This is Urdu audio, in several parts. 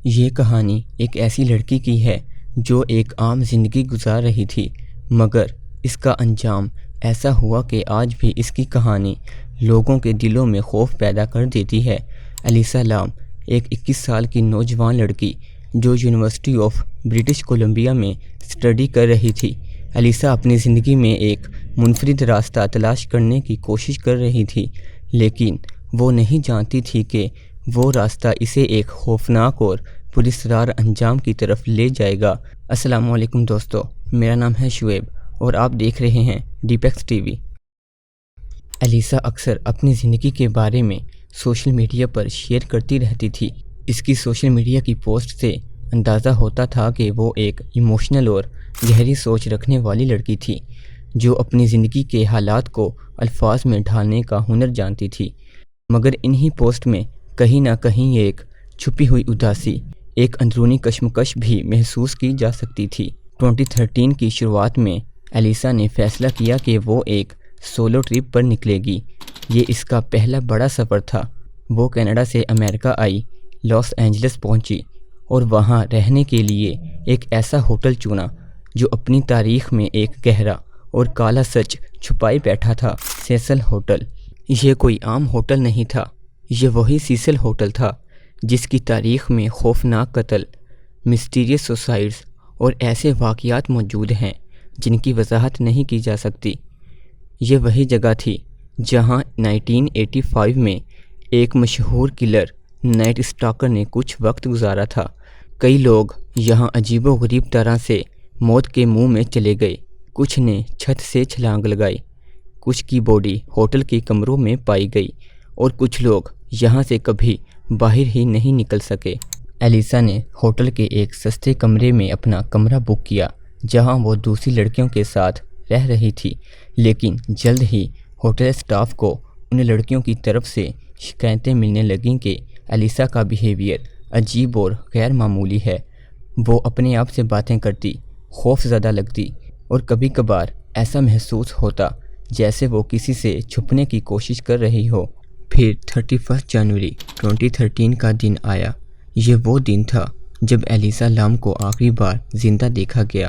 یہ کہانی ایک ایسی لڑکی کی ہے جو ایک عام زندگی گزار رہی تھی، مگر اس کا انجام ایسا ہوا کہ آج بھی اس کی کہانی لوگوں کے دلوں میں خوف پیدا کر دیتی ہے۔ الیسا لام ایک 21 سال کی نوجوان لڑکی جو یونیورسٹی آف برٹش کولمبیا میں اسٹڈی کر رہی تھی۔ الیسا اپنی زندگی میں ایک منفرد راستہ تلاش کرنے کی کوشش کر رہی تھی، لیکن وہ نہیں جانتی تھی کہ وہ راستہ اسے ایک خوفناک اور پراسرار انجام کی طرف لے جائے گا۔ السلام علیکم دوستو، میرا نام ہے شعیب اور آپ دیکھ رہے ہیں ڈیپیکس ٹی وی۔ الیسا اکثر اپنی زندگی کے بارے میں سوشل میڈیا پر شیئر کرتی رہتی تھی۔ اس کی سوشل میڈیا کی پوسٹ سے اندازہ ہوتا تھا کہ وہ ایک ایموشنل اور گہری سوچ رکھنے والی لڑکی تھی جو اپنی زندگی کے حالات کو الفاظ میں ڈھالنے کا ہنر جانتی تھی، مگر انہی پوسٹ میں کہیں نہ کہیں ایک چھپی ہوئی اداسی، ایک اندرونی کشمکش بھی محسوس کی جا سکتی تھی۔ 2013 کی شروعات میں الیسا نے فیصلہ کیا کہ وہ ایک سولو ٹرپ پر نکلے گی۔ یہ اس کا پہلا بڑا سفر تھا۔ وہ کینیڈا سے امریکہ آئی، لاس اینجلس پہنچی اور وہاں رہنے کے لیے ایک ایسا ہوٹل چنا جو اپنی تاریخ میں ایک گہرا اور کالا سچ چھپائے بیٹھا تھا۔ سیسل ہوٹل۔ یہ کوئی عام ہوٹل نہیں تھا، یہ وہی سیسل ہوٹل تھا جس کی تاریخ میں خوفناک قتل، مسٹیریس سوسائڈز اور ایسے واقعات موجود ہیں جن کی وضاحت نہیں کی جا سکتی۔ یہ وہی جگہ تھی جہاں 1985 میں ایک مشہور کلر نائٹ اسٹاکر نے کچھ وقت گزارا تھا۔ کئی لوگ یہاں عجیب و غریب طرح سے موت کے منہ میں چلے گئے۔ کچھ نے چھت سے چھلانگ لگائی، کچھ کی باڈی ہوٹل کے کمروں میں پائی گئی اور کچھ لوگ یہاں سے کبھی باہر ہی نہیں نکل سکے۔ الیسا نے ہوٹل کے ایک سستے کمرے میں اپنا کمرہ بک کیا جہاں وہ دوسری لڑکیوں کے ساتھ رہ رہی تھی، لیکن جلد ہی ہوٹل اسٹاف کو ان لڑکیوں کی طرف سے شکایتیں ملنے لگیں کہ الیسا کا بیہیویئر عجیب اور غیر معمولی ہے۔ وہ اپنے آپ سے باتیں کرتی، خوف زدہ لگتی اور کبھی کبھار ایسا محسوس ہوتا جیسے وہ کسی سے چھپنے کی کوشش کر رہی ہو۔ پھر 31 جنوری 2013 کا دن آیا۔ یہ وہ دن تھا جب الیسا لام کو آخری بار زندہ دیکھا گیا۔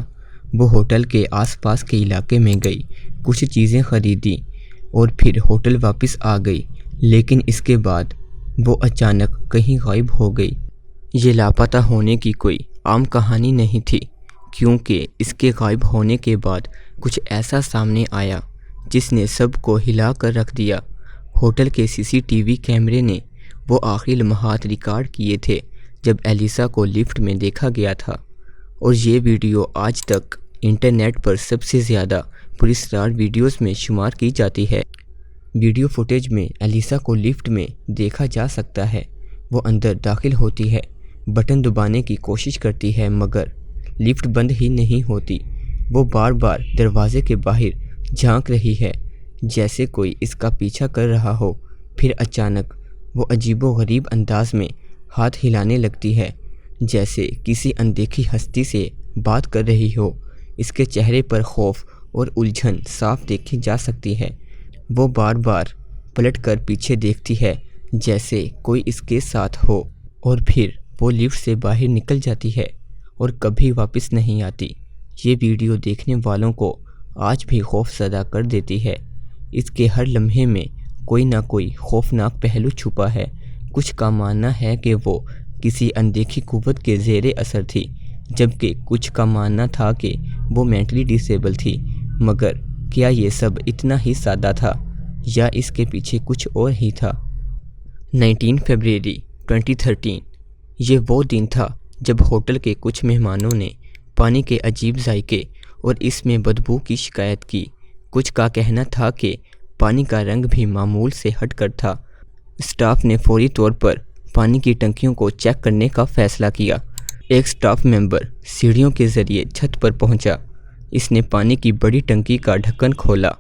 وہ ہوٹل کے آس پاس کے علاقے میں گئی، کچھ چیزیں خریدیں اور پھر ہوٹل واپس آ گئی، لیکن اس کے بعد وہ اچانک کہیں غائب ہو گئی۔ یہ لاپتہ ہونے کی کوئی عام کہانی نہیں تھی، کیونکہ اس کے غائب ہونے کے بعد کچھ ایسا سامنے آیا جس نے سب کو ہلا کر رکھ دیا۔ ہوٹل کے CCTV کیمرے نے وہ آخری لمحات ریکارڈ کیے تھے جب الیسا کو لفٹ میں دیکھا گیا تھا، اور یہ ویڈیو آج تک انٹرنیٹ پر سب سے زیادہ پراسرار ویڈیوز میں شمار کی جاتی ہے۔ ویڈیو فوٹیج میں الیسا کو لفٹ میں دیکھا جا سکتا ہے۔ وہ اندر داخل ہوتی ہے، بٹن دبانے کی کوشش کرتی ہے مگر لفٹ بند ہی نہیں ہوتی۔ وہ بار بار دروازے کے باہر جھانک رہی ہے جیسے کوئی اس کا پیچھا کر رہا ہو۔ پھر اچانک وہ عجیب و غریب انداز میں ہاتھ ہلانے لگتی ہے جیسے کسی اندیکھی ہستی سے بات کر رہی ہو۔ اس کے چہرے پر خوف اور الجھن صاف دیکھی جا سکتی ہے۔ وہ بار بار پلٹ کر پیچھے دیکھتی ہے جیسے کوئی اس کے ساتھ ہو، اور پھر وہ لفٹ سے باہر نکل جاتی ہے اور کبھی واپس نہیں آتی۔ یہ ویڈیو دیکھنے والوں کو آج بھی خوف زدہ کر دیتی ہے۔ اس کے ہر لمحے میں کوئی نہ کوئی خوفناک پہلو چھپا ہے۔ کچھ کا ماننا ہے کہ وہ کسی اندیکھی قوت کے زیر اثر تھی، جبکہ کچھ کا ماننا تھا کہ وہ مینٹلی ڈسیبل تھی۔ مگر کیا یہ سب اتنا ہی سادہ تھا یا اس کے پیچھے کچھ اور ہی تھا؟ 19 فروری 2013 یہ وہ دن تھا جب ہوٹل کے کچھ مہمانوں نے پانی کے عجیب ذائقے اور اس میں بدبو کی شکایت کی۔ کچھ کا کہنا تھا کہ پانی کا رنگ بھی معمول سے ہٹ کر تھا۔ اسٹاف نے فوری طور پر پانی کی ٹنکیوں کو چیک کرنے کا فیصلہ کیا۔ ایک اسٹاف ممبر سیڑھیوں کے ذریعے چھت پر پہنچا۔ اس نے پانی کی بڑی ٹنکی کا ڈھکن کھولا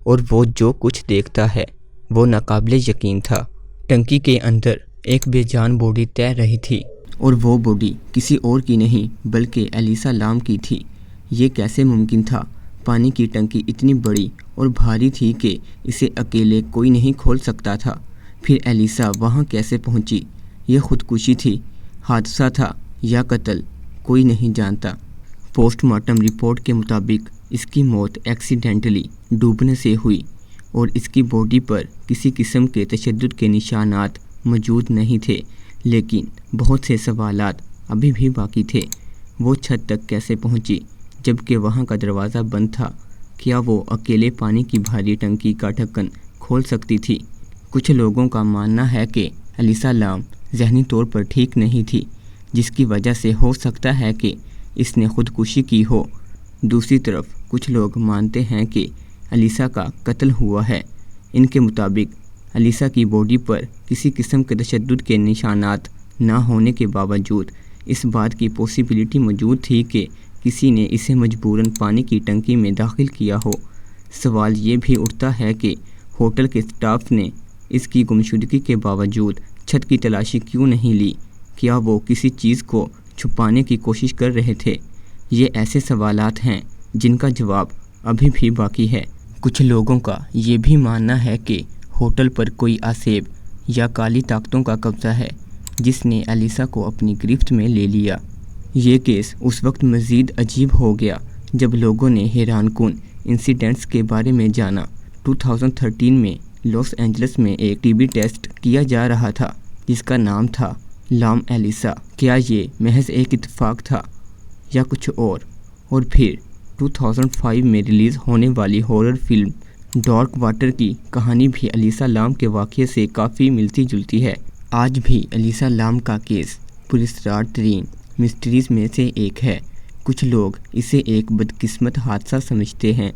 اور وہ جو کچھ دیکھتا ہے وہ ناقابل یقین تھا۔ ٹنکی کے اندر ایک بے جان باڈی تیر رہی تھی، اور وہ باڈی کسی اور کی نہیں بلکہ الیسا لام کی تھی۔ یہ کیسے ممکن تھا؟ پانی کی ٹنکی اتنی بڑی اور بھاری تھی کہ اسے اکیلے کوئی نہیں کھول سکتا تھا۔ پھر الیسا وہاں کیسے پہنچی؟ یہ خودکشی تھی حادثہ تھا یا قتل، کوئی نہیں جانتا۔ پوسٹ مارٹم رپورٹ کے مطابق اس کی موت ایکسیڈنٹلی ڈوبنے سے ہوئی اور اس کی باڈی پر کسی قسم کے تشدد کے نشانات موجود نہیں تھے، لیکن بہت سے سوالات ابھی بھی باقی تھے۔ وہ چھت تک کیسے پہنچی جبکہ وہاں کا دروازہ بند تھا؟ کیا وہ اکیلے پانی کی بھاری ٹنکی کا ڈھکن کھول سکتی تھی؟ کچھ لوگوں کا ماننا ہے کہ الیسا لام ذہنی طور پر ٹھیک نہیں تھی، جس کی وجہ سے ہو سکتا ہے کہ اس نے خودکشی کی ہو۔ دوسری طرف کچھ لوگ مانتے ہیں کہ الیسا کا قتل ہوا ہے۔ ان کے مطابق الیسا کی باڈی پر کسی قسم کے تشدد کے نشانات نہ ہونے کے باوجود اس بات کی پاسبلٹی موجود تھی کہ کسی نے اسے مجبوراً پانی کی ٹنکی میں داخل کیا ہو۔ سوال یہ بھی اٹھتا ہے کہ ہوٹل کے اسٹاف نے اس کی گمشدگی کے باوجود چھت کی تلاشی کیوں نہیں لی؟ کیا وہ کسی چیز کو چھپانے کی کوشش کر رہے تھے؟ یہ ایسے سوالات ہیں جن کا جواب ابھی بھی باقی ہے۔ کچھ لوگوں کا یہ بھی ماننا ہے کہ ہوٹل پر کوئی آسیب یا کالی طاقتوں کا قبضہ ہے جس نے الیسا کو اپنی گرفت میں لے لیا۔ یہ کیس اس وقت مزید عجیب ہو گیا جب لوگوں نے حیران کن انسیڈنٹس کے بارے میں جانا۔ 2013 میں لاس اینجلس میں ایک ٹی بی ٹیسٹ کیا جا رہا تھا جس کا نام تھا لام الیسا۔ کیا یہ محض ایک اتفاق تھا یا کچھ اور پھر 2005 میں ریلیز ہونے والی ہارر فلم ڈارک واٹر کی کہانی بھی الیسا لام کے واقعے سے کافی ملتی جلتی ہے۔ آج بھی الیسا لام کا کیس پراسرار ترین مسٹریز میں سے ایک ہے۔ کچھ لوگ اسے ایک بدقسمت حادثہ سمجھتے ہیں،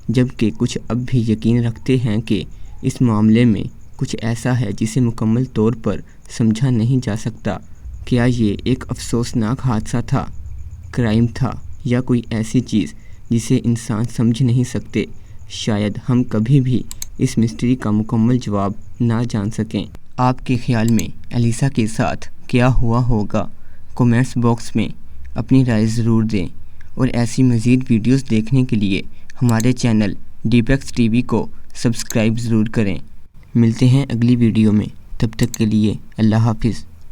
جبکہ کچھ اب بھی یقین رکھتے ہیں کہ اس معاملے میں کچھ ایسا ہے جسے مکمل طور پر سمجھا نہیں جا سکتا۔ کیا یہ ایک افسوسناک حادثہ تھا، کرائم تھا، یا کوئی ایسی چیز جسے انسان سمجھ نہیں سکتے؟ شاید ہم کبھی بھی اس مسٹری کا مکمل جواب نہ جان سکیں۔ آپ کے خیال میں الیسا کے ساتھ کیا ہوا ہوگا؟ کومنٹس باکس میں اپنی رائے ضرور دیں، اور ایسی مزید ویڈیوز دیکھنے کے لیے ہمارے چینل ڈیپیکس ٹی وی کو سبسکرائب ضرور کریں۔ ملتے ہیں اگلی ویڈیو میں، تب تک کے لیے اللہ حافظ۔